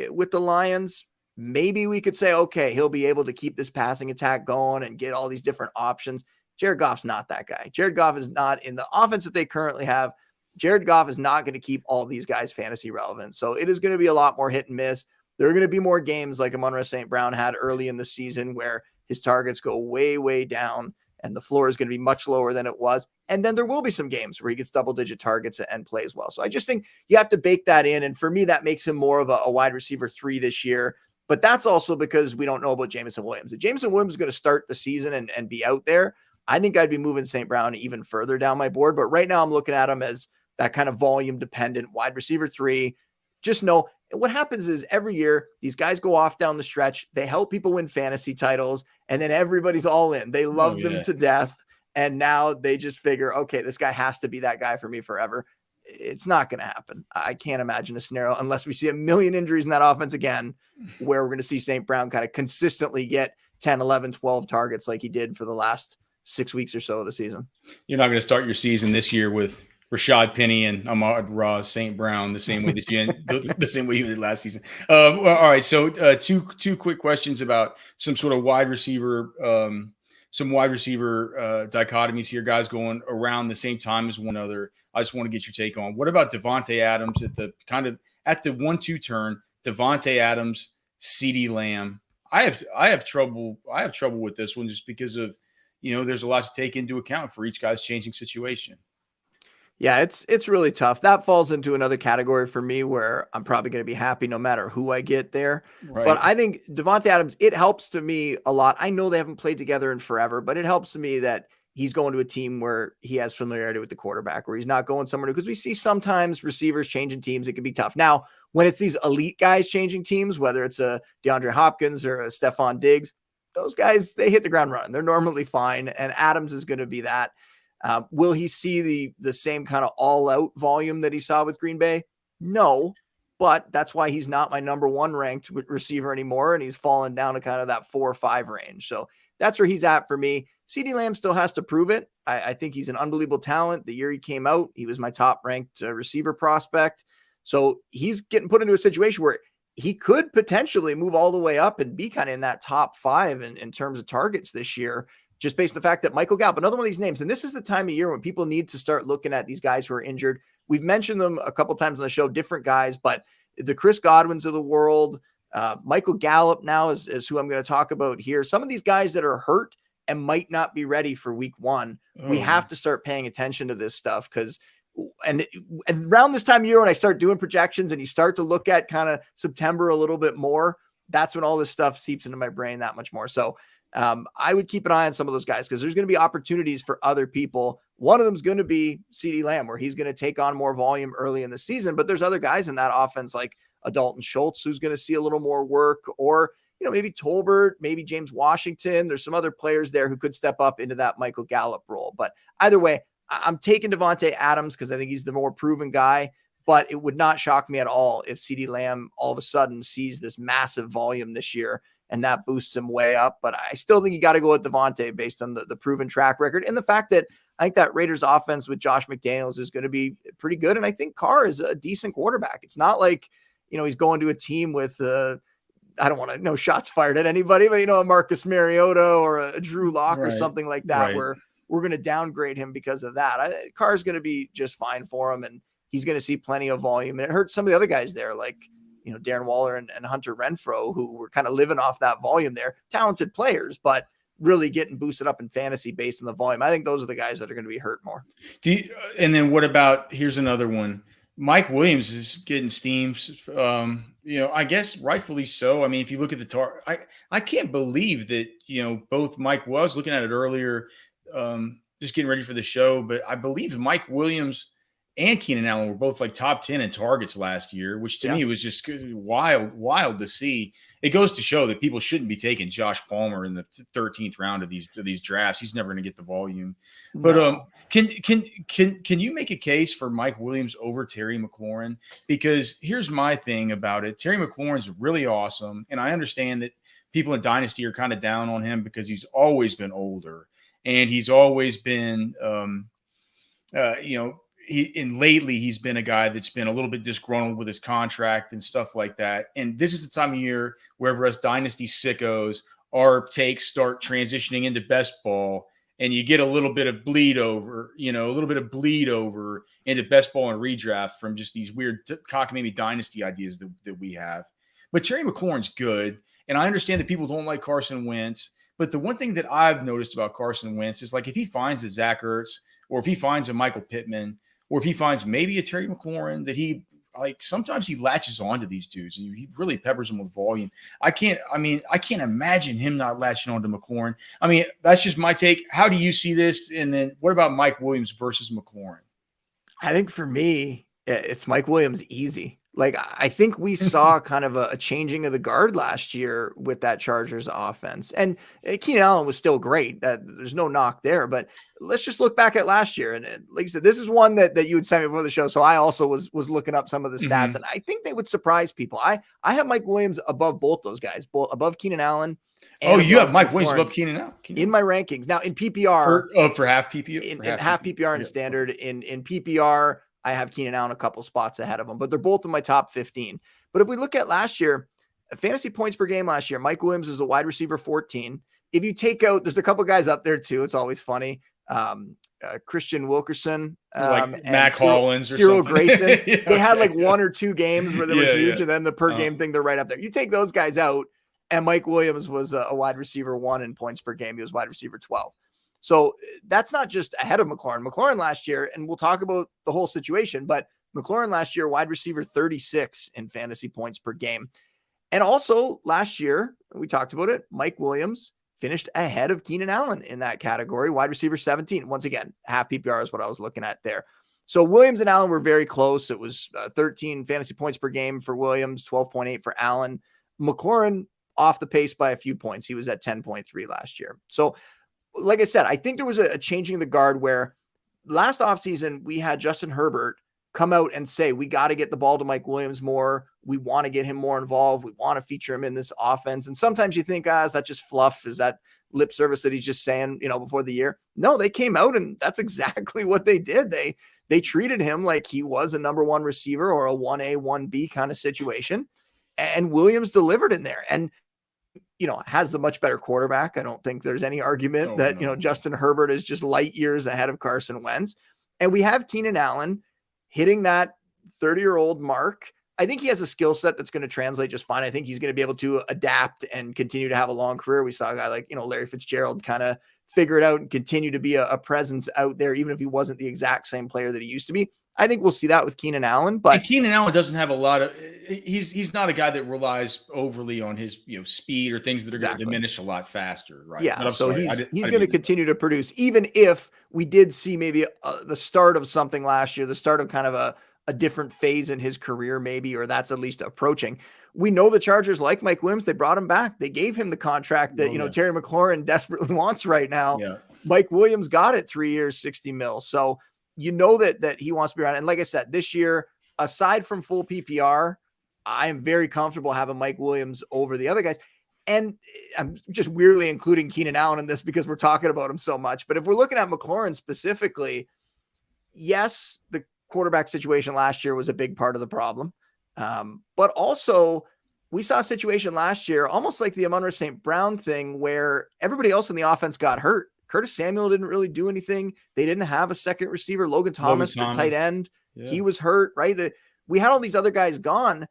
with the Lions, maybe we could say, okay, he'll be able to keep this passing attack going and get all these different options. Jared Goff's not that guy. Jared Goff is not in the offense that they currently have. Jared Goff is not going to keep all these guys fantasy relevant. So it is going to be a lot more hit and miss. There are going to be more games like Amon-Ra St. Brown had early in the season where his targets go way, way down and the floor is going to be much lower than it was. And then there will be some games where he gets double-digit targets and plays well. So I just think you have to bake that in. And for me, that makes him more of a wide receiver 3 this year. But that's also because we don't know about Jameson Williams. If Jameson Williams is going to start the season and be out there, I think I'd be moving St. Brown even further down my board. But right now I'm looking at him as that kind of volume dependent wide receiver 3. Just know what happens is every year these guys go off down the stretch. They help people win fantasy titles, and then everybody's all in. They love them to death. And now they just figure, okay, this guy has to be that guy for me forever. It's not going to happen. I can't imagine a scenario unless we see a million injuries in that offense again, where we're going to see St. Brown kind of consistently get 10, 11, 12 targets like he did for the last 6 weeks or so of the season. You're not going to start your season this year with Rashad Penny and Amon-Ra St. Brown the same way that you the same way you did last season. All right, so two quick questions about some sort of wide receiver, dichotomies here. Guys going around the same time as one another. I just want to get your take on what about Devontae Adams at the 1-2 turn. Devontae Adams, CeeDee Lamb. I have trouble with this one just because of there's a lot to take into account for each guy's changing situation. Yeah, it's really tough. That falls into another category for me where I'm probably going to be happy no matter who I get there. Right. But I think Devontae Adams, it helps to me a lot. I know they haven't played together in forever, but it helps to me that he's going to a team where he has familiarity with the quarterback, where he's not going somewhere new. Because we see sometimes receivers changing teams, it can be tough. Now, when it's these elite guys changing teams, whether it's a DeAndre Hopkins or a Stephon Diggs, those guys, they hit the ground running. They're normally fine. And Adams is going to be that. Will he see the same kind of all-out volume that he saw with Green Bay? No, but that's why he's not my number one ranked receiver anymore, and he's fallen down to kind of that 4 or 5 range. So that's where he's at for me. CeeDee Lamb still has to prove it. I think he's an unbelievable talent. The year he came out, he was my top ranked receiver prospect. So he's getting put into a situation where he could potentially move all the way up and be kind of in that top 5 in terms of targets this year, just based on the fact that Michael Gallup, another one of these names, and this is the time of year when people need to start looking at these guys who are injured. We've mentioned them a couple times on the show, different guys, but the Chris Godwins of the world, Michael Gallup now is who I'm going to talk about here. Some of these guys that are hurt and might not be ready for week 1. We have to start paying attention to this stuff because and around this time of year when I start doing projections and you start to look at kind of September a little bit more, that's when all this stuff seeps into my brain that much more. So I would keep an eye on some of those guys because there's going to be opportunities for other people. One of them is going to be CeeDee Lamb, where he's going to take on more volume early in the season, but there's other guys in that offense like a Dalton Schultz who's going to see a little more work, or maybe Tolbert, maybe James Washington. There's some other players there who could step up into that Michael Gallup role. But either way, I'm taking Devontae Adams because I think he's the more proven guy, but it would not shock me at all if CeeDee Lamb all of a sudden sees this massive volume this year and that boosts him way up. But I still think you got to go with Devontae based on the proven track record and the fact that I think that Raiders offense with Josh McDaniels is going to be pretty good. And I think Carr is a decent quarterback. It's not like, he's going to a team with, I don't want to know shots fired at anybody, but a Marcus Mariota or a Drew Lock or something like that, where we're going to downgrade him because of that. Carr is going to be just fine for him, and he's going to see plenty of volume. And it hurts some of the other guys there, like, Darren Waller and Hunter Renfrow, who were kind of living off that volume there. Talented players, but really getting boosted up in fantasy based on the volume. I think those are the guys that are going to be hurt more. And then what about, here's another one. Mike Williams is getting steam. I guess rightfully so. I mean, if you look at the I can't believe that, both Mike was looking at it earlier, just getting ready for the show, but I believe Mike Williams and Keenan Allen were both like top 10 in targets last year, which to me was just wild to see. It goes to show that people shouldn't be taking Josh Palmer in the 13th round of these drafts. He's never going to get the volume. But can you make a case for Mike Williams over Terry McLaurin? Because here's my thing about it. Terry McLaurin's really awesome, and I understand that people in Dynasty are kind of down on him because he's always been older and he's always been lately he's been a guy that's been a little bit disgruntled with his contract and stuff like that. And this is the time of year wherever us Dynasty sickos, our takes start transitioning into best ball, and you get a little bit of bleed over into best ball and redraft from just these weird cockamamie Dynasty ideas that we have. But Terry McLaurin's good, and I understand that people don't like Carson Wentz. But the one thing that I've noticed about Carson Wentz is, like, if he finds a Zach Ertz, or if he finds a Michael Pittman, or if he finds maybe a Terry McLaurin, that he, like, sometimes he latches onto these dudes and he really peppers them with volume. I can't imagine him not latching onto McLaurin. I mean, that's just my take. How do you see this? And then what about Mike Williams versus McLaurin? I think for me, it's Mike Williams easy. Like, I think we saw kind of a changing of the guard last year with that Chargers offense. And Keenan Allen was still great. There's no knock there. But let's just look back at last year. And like you said, this is one that you would send me before the show. So I also was looking up some of the stats. And I think they would surprise people. I have Mike Williams above both those guys, above Keenan Allen. Oh, you have Mike Williams above Keenan Allen? In my rankings. Now, in PPR. For half PPR? In half PPR and standard. In PPR, I have Keenan Allen a couple spots ahead of him, but they're both in my top 15. But if we look at last year, fantasy points per game last year, Mike Williams is the wide receiver 14. If you take out, there's a couple guys up there too. It's always funny. Christian Wilkerson, like Mac Hollins, Cyril Grayson. They had like one or two games where they were huge, and then the per game thing, they're right up there. You take those guys out, and Mike Williams was a wide receiver 1 in points per game. He was wide receiver 12. So that's not just ahead of McLaurin. McLaurin last year, and we'll talk about the whole situation, but McLaurin last year, wide receiver 36 in fantasy points per game. And also last year, we talked about it, Mike Williams finished ahead of Keenan Allen in that category, wide receiver 17. Once again, half PPR is what I was looking at there. So Williams and Allen were very close. It was 13 fantasy points per game for Williams, 12.8 for Allen. McLaurin off the pace by a few points. He was at 10.3 last year. So like I said, I think there was a changing of the guard where last offseason, we had Justin Herbert come out and say, we got to get the ball to Mike Williams more. We want to get him more involved. We want to feature him in this offense. And sometimes you think, is that just fluff? Is that lip service that he's just saying, before the year? No, they came out and that's exactly what they did. They treated him like he was a number one receiver or a 1A, 1B kind of situation. And Williams delivered in there and, has the much better quarterback. I don't think there's any argument that, Justin Herbert is just light years ahead of Carson Wentz. And we have Keenan Allen hitting that 30-year-old mark. I think he has a skill set that's going to translate just fine. I think he's going to be able to adapt and continue to have a long career. We saw a guy like, Larry Fitzgerald kind of figure it out and continue to be a presence out there, even if he wasn't the exact same player that he used to be. I think we'll see that with Keenan Allen, but Keenan Allen doesn't have a lot of, he's not a guy that relies overly on his, speed or things that are going to diminish a lot faster. Right. Yeah. So he's going to continue to produce, even if we did see maybe the start of something last year, the start of kind of a different phase in his career, maybe, or that's at least approaching. We know the Chargers like Mike Williams. They brought him back. They gave him the contract that, Terry McLaurin desperately wants right now. Yeah. Mike Williams got it 3 years, $60 million. So that he wants to be around. And like I said, this year, aside from full PPR, I am very comfortable having Mike Williams over the other guys. And I'm just weirdly including Keenan Allen in this because we're talking about him so much. But if we're looking at McLaurin specifically, yes, the quarterback situation last year was a big part of the problem. But also we saw a situation last year, almost like the Amon-Ra St. Brown thing, where everybody else in the offense got hurt. Curtis Samuel didn't really do anything. They didn't have a second receiver. Logan Thomas, the tight end, he was hurt, right? We had all these other guys gone,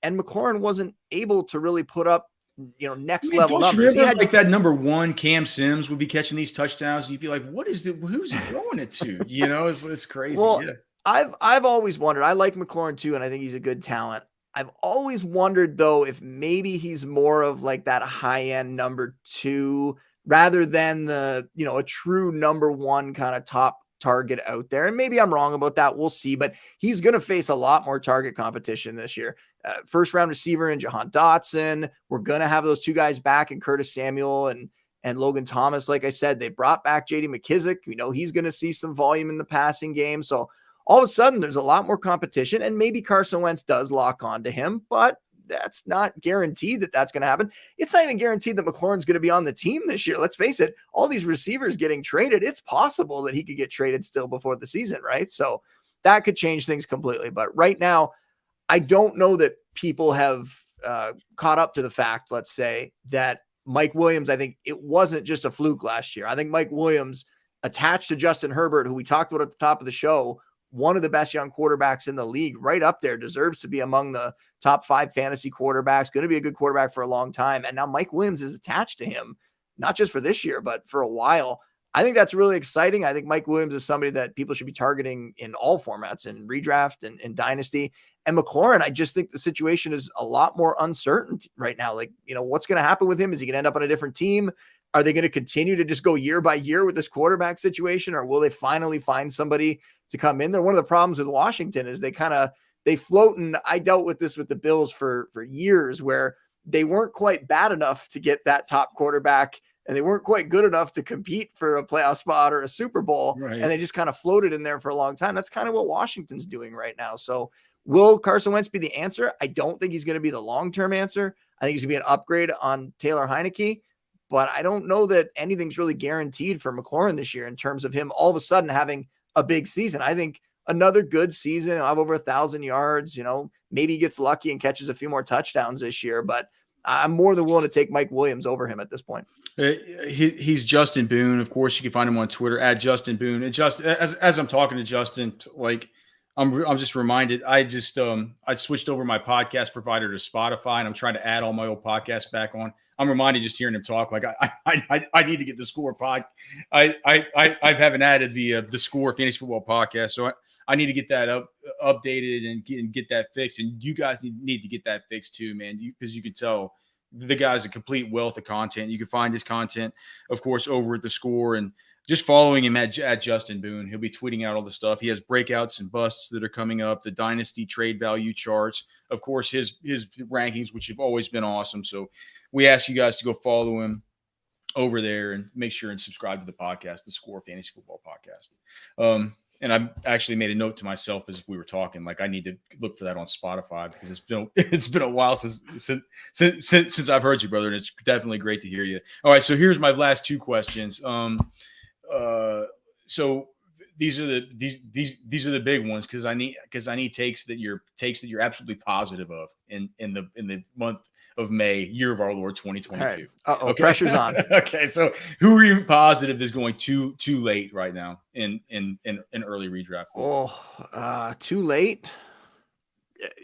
and McLaurin wasn't able to really put up, next level numbers. He had like that number one, Cam Sims would be catching these touchdowns, and you'd be like, who's he throwing it to? It's crazy. Well, yeah. I've always wondered. I like McLaurin too, and I think he's a good talent. I've always wondered though if maybe he's more of like that high end number two rather than the a true number one kind of top target out there. And maybe I'm wrong about that. We'll see. But he's going to face a lot more target competition this year. First round receiver in Jahan Dotson. We're going to have those two guys back in Curtis Samuel and Logan Thomas. Like I said, they brought back JD McKissick. We know he's going to see some volume in the passing game. So all of a sudden, there's a lot more competition, and maybe Carson Wentz does lock on to him, but that's not guaranteed that that's going to happen. It's not even guaranteed that McLaurin's going to be on the team this year. Let's face it, all these receivers getting traded, it's possible that he could get traded still before the season, right? So that could change things completely. But right now, I don't know that people have caught up to the fact, let's say, that Mike Williams, I think it wasn't just a fluke last year. I think Mike Williams, attached to Justin Herbert, who we talked about at the top of the show, one of the best young quarterbacks in the league, right up there, deserves to be among the top 5 fantasy quarterbacks, going to be a good quarterback for a long time. And now Mike Williams is attached to him, not just for this year, but for a while. I think that's really exciting. I think Mike Williams is somebody that people should be targeting in all formats, in redraft and dynasty. And McLaurin, I just think the situation is a lot more uncertain right now. Like, what's going to happen with him? Is he going to end up on a different team? Are they going to continue to just go year by year with this quarterback situation? Or will they finally find somebody to come in there? One of the problems with Washington is they float, and I dealt with this with the Bills for years, where they weren't quite bad enough to get that top quarterback, and they weren't quite good enough to compete for a playoff spot or a Super Bowl. Right. And they just kind of floated in there for a long time. That's kind of what Washington's doing right now. So will Carson Wentz be the answer? I don't think he's going to be the long-term answer. I think he's going to be an upgrade on Taylor Heineke. But I don't know that anything's really guaranteed for McLaurin this year in terms of him all of a sudden having a big season. I think another good season, he'll have over 1,000 yards, maybe he gets lucky and catches a few more touchdowns this year, but I'm more than willing to take Mike Williams over him at this point. He's Justin Boone. Of course, you can find him on Twitter at Justin Boone. And just as I'm talking to Justin, like I'm just reminded, I switched over my podcast provider to Spotify, and I'm trying to add all my old podcasts back on. I'm reminded just hearing him talk. Like I need to get the Score pod. I haven't added the Score Fantasy Football Podcast, so I need to get that updated and get that fixed. And you guys need to get that fixed too, man. Because you can tell the guy's a complete wealth of content. You can find his content, of course, over at the Score, and just following him at Justin Boone. He'll be tweeting out all the stuff. He has breakouts and busts that are coming up, the dynasty trade value charts, of course, his rankings, which have always been awesome. So we ask you guys to go follow him over there and make sure and subscribe to the podcast, the Score Fantasy Football Podcast. and I actually made a note to myself as we were talking, like I need to look for that on Spotify because it's been a while since I've heard you, brother, and it's definitely great to hear you. All right, so here's my last two questions. So these are the big ones because I need takes that you're absolutely positive of in the month of May, year of our Lord 2022. Right. Okay. Pressure's on. Okay, so who are you positive is going too late right now in early redraft? Too late.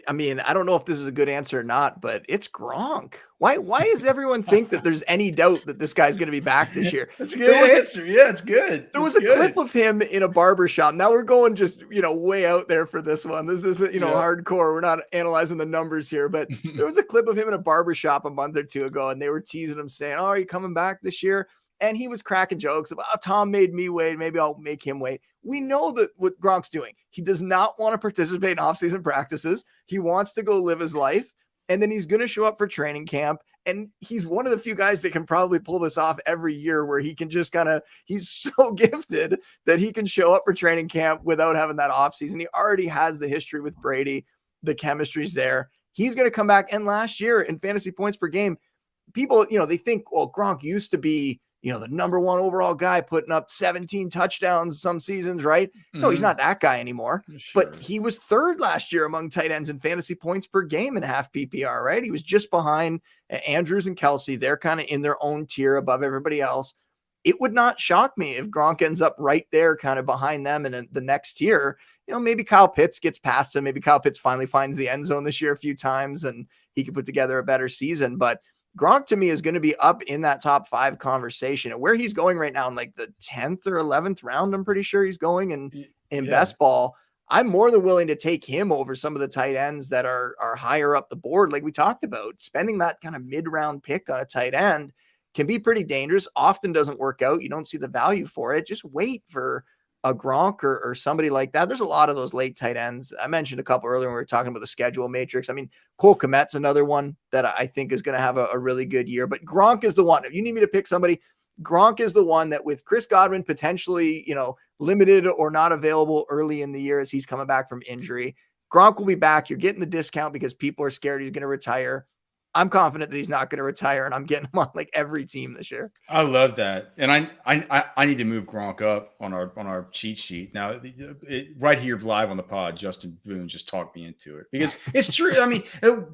I mean, I don't know if this is a good answer or not, but it's Gronk. Why does everyone think that there's any doubt that this guy's going to to be here? That's a good answer. Yeah, it's good. There was a clip of him in a barbershop. Now we're going just, way out there for this one. This isn't, hardcore. We're not analyzing the numbers here, but there was a clip of him in a barbershop a month or two ago, and they were teasing him saying, "Oh, are you coming back this year?" And he was cracking jokes about, "Oh, Tom made me wait. Maybe I'll make him wait." We know that what Gronk's doing. He does not want to participate in offseason practices. He wants to go live his life. And then he's going to show up for training camp. And he's one of the few guys that can probably pull this off every year where he can just he's so gifted that he can show up for training camp without having that offseason. He already has the history with Brady. The chemistry's there. He's going to come back. And last year in fantasy points per game, people, they think, well, Gronk used to be, the number one overall guy putting up 17 touchdowns some seasons, right? Mm-hmm. No, he's not that guy anymore. Sure. But he was third last year among tight ends in fantasy points per game in half PPR, right? He was just behind Andrews and Kelsey. They're kind of in their own tier above everybody else. It would not shock me if Gronk ends up right there kind of behind them in the next tier. Maybe Kyle Pitts gets past him. Maybe Kyle Pitts finally finds the end zone this year a few times and he can put together a better season. But Gronk to me is going to be up in that top 5 conversation. And where he's going right now in like the 10th or 11th round, I'm pretty sure he's going in best ball. I'm more than willing to take him over some of the tight ends that are higher up the board. Like we talked about, spending that kind of mid-round pick on a tight end can be pretty dangerous. Often doesn't work out. You don't see the value for it. Just wait for a Gronk or somebody like that. There's a lot of those late tight ends. I mentioned a couple earlier when we were talking about the schedule matrix. I mean, Cole Kmet's another one that I think is going to have a really good year, but Gronk is the one. If you need me to pick somebody, Gronk is the one that with Chris Godwin potentially, limited or not available early in the year as he's coming back from injury, Gronk will be back. You're getting the discount because people are scared he's going to retire. I'm confident that he's not going to retire, and I'm getting him on like every team this year. I love that, and I need to move Gronk up on our cheat sheet now. Right here live on the pod, Justin Boone just talked me into it because it's true. I mean,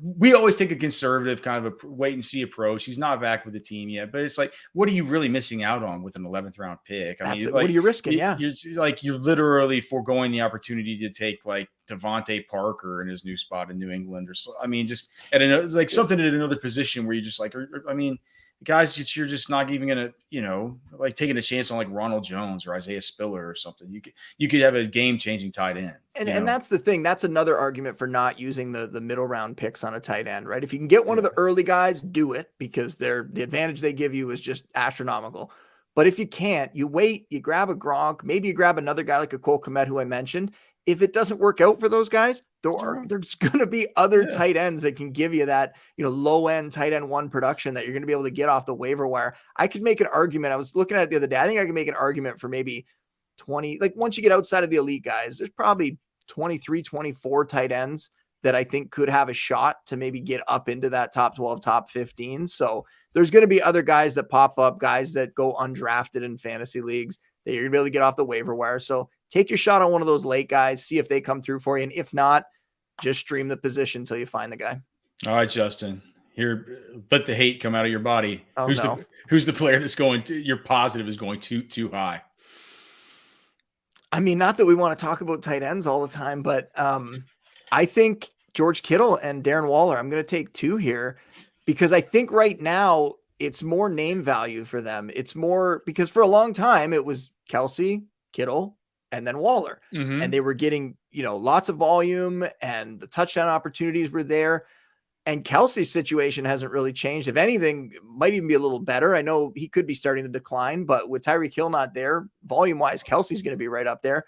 we always take a conservative kind of a wait and see approach. He's not back with the team yet, but it's like, what are you really missing out on with an 11th round pick? I mean, like, what are you risking? You're literally foregoing the opportunity to take like Devontae Parker in his new spot in New England, or I mean, just at like something at another position where you just like, I mean, guys, you're just not even gonna, like taking a chance on like Ronald Jones or Isaiah Spiller or something. You could have a game changing tight end, and that's the thing. That's another argument for not using the middle round picks on a tight end, right? If you can get one of the early guys, do it because the advantage they give you is just astronomical. But if you can't, you wait, you grab a Gronk, maybe you grab another guy like a Cole Kmet who I mentioned. If it doesn't work out for those guys, there's going to be other tight ends that can give you that, low end tight end 1 production that you're going to be able to get off the waiver wire. I could make an argument. I was looking at it the other day. I think I can make an argument for maybe 20, like once you get outside of the elite guys, there's probably 23, 24 tight ends that I think could have a shot to maybe get up into that top 12, top 15. So there's going to be other guys that pop up, guys that go undrafted in fantasy leagues that you're going to be able to get off the waiver wire. So take your shot on one of those late guys, see if they come through for you. And if not, just stream the position until you find the guy. All right, Justin, here, let the hate come out of your body. Oh, who's the player that's going to, your positive is going too high? I mean, not that we want to talk about tight ends all the time, but I think George Kittle and Darren Waller, I'm going to take 2 here because I think right now it's more name value for them. It's more because for a long time it was Kelsey, Kittle, and then Waller. Mm-hmm. And they were getting, lots of volume and the touchdown opportunities were there. And Kelsey's situation hasn't really changed. If anything, it might even be a little better. I know he could be starting to decline, but with Tyreek Hill not there, volume-wise, Kelsey's going to be right up there.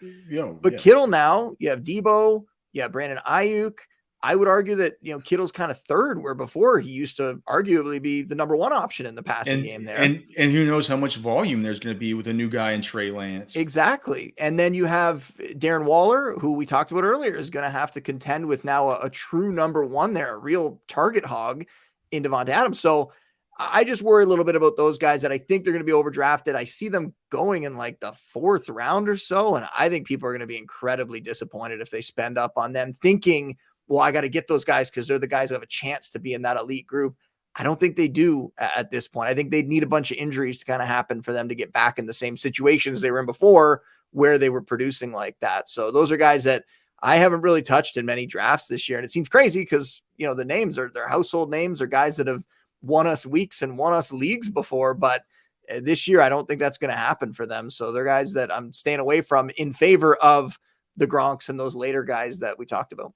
Kittle now, you have Debo, you have Brandon Ayuk, I would argue that, Kittle's kind of third, where before he used to arguably be the number one option in the passing game there. And who knows how much volume there's going to be with a new guy in Trey Lance. Exactly. And then you have Darren Waller, who we talked about earlier, is going to have to contend with now a true number one there, a real target hog in Devonta Adams. So I just worry a little bit about those guys that I think they're going to be overdrafted. I see them going in like the 4th round or so. And I think people are going to be incredibly disappointed if they spend up on them thinking, well, I got to get those guys because they're the guys who have a chance to be in that elite group. I don't think they do at this point. I think they'd need a bunch of injuries to kind of happen for them to get back in the same situations they were in before where they were producing like that. So those are guys that I haven't really touched in many drafts this year. And it seems crazy because, the names are their household names, are guys that have won us weeks and won us leagues before. But this year, I don't think that's going to happen for them. So they're guys that I'm staying away from in favor of the Gronks and those later guys that we talked about.